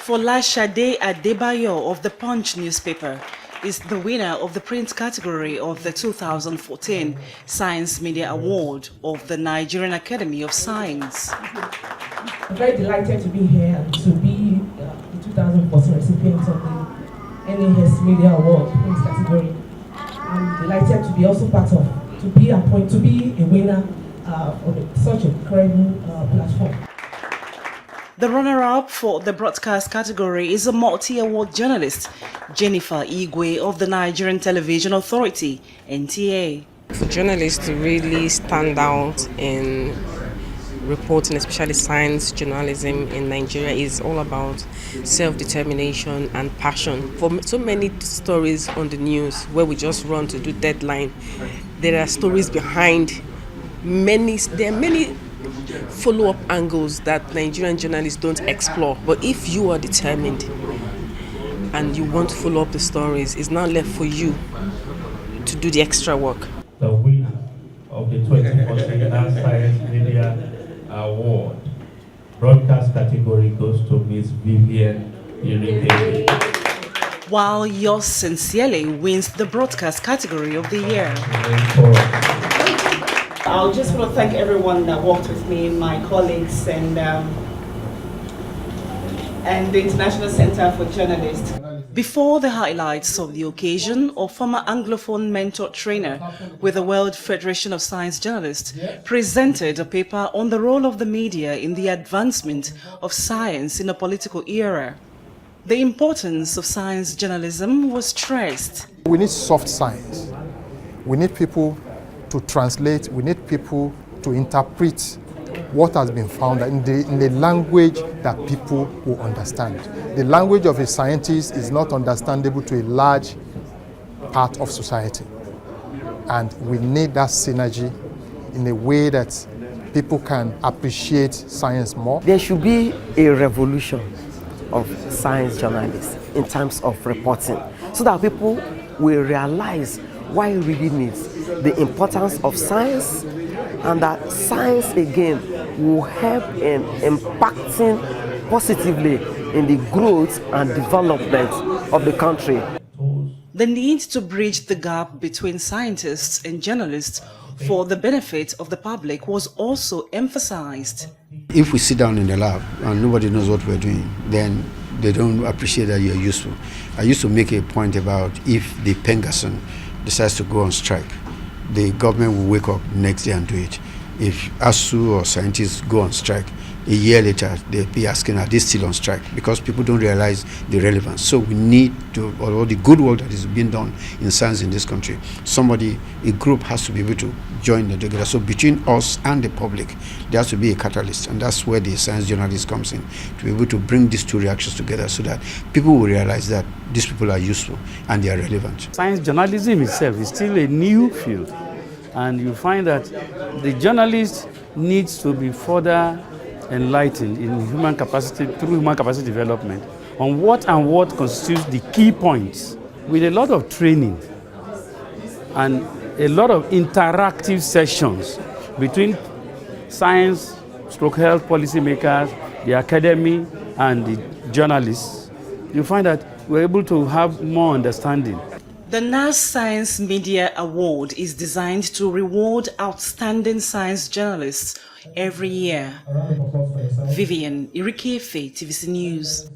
Folashade Adebayo of the Punch newspaper is the winner of the print category of the 2014 Science Media Award of the Nigerian Academy of Science. I'm very delighted to be here and to be the 2014 recipient of the NAS Media Award print category. I'm delighted to be also to be a winner of such a credible platform. The runner-up for the broadcast category is a multi-award journalist, Jennifer Igwe of the Nigerian Television Authority, NTA. For journalists to really stand out in reporting, especially science journalism in Nigeria, is all about self-determination and passion. For so many stories on the news where we just run to do deadline, there are stories behind there are many follow-up angles that Nigerian journalists don't explore. But if you are determined and you want to follow up the stories, it's now left for you to do the extra work. The winner of the 2014 NAS Science Media Award broadcast category goes to Miss Vivienne Irikefe, while yours sincerely wins the broadcast category of the year. I just want to thank everyone that worked with me, my colleagues, and the International Center for Journalists. Before the highlights of the occasion, a former Anglophone mentor trainer with the World Federation of Science Journalists presented a paper on the role of the media in the advancement of science in a political era. The importance of science journalism was stressed. We need soft science. We need people to translate, we need people to interpret what has been found in the language that people will understand. The language of a scientist is not understandable to a large part of society. And we need that synergy in a way that people can appreciate science more. There should be a revolution of science journalists in terms of reporting, so that people will realize why it really needs the importance of science, and that science again will help in impacting positively in the growth and development of the country. The need to bridge the gap between scientists and journalists for the benefit of the public was also emphasized. If we sit down in the lab and nobody knows what we're doing, then they don't appreciate that you're useful. I used to make a point about if the Pengason decides to go on strike, the government will wake up next day and do it. If ASU or scientists go on strike, a year later they'll be asking, are they still on strike? Because people don't realize the relevance. So we need to, although the good work that is being done in science in this country, a group has to be able to join the together. So between us and the public, there has to be a catalyst, and that's where the science journalist comes in, to be able to bring these two reactions together so that people will realize that these people are useful and they are relevant. Science journalism itself is still a new field, and you find that the journalist needs to be further enlightened in human capacity, through human capacity development, on what constitutes the key points, with a lot of training and a lot of interactive sessions between science/health policymakers, the academy, and the journalists. You find that we're able to have more understanding. The NAS Science Media Award is designed to reward outstanding science journalists every year. Vivienne Irikefe, TVC News.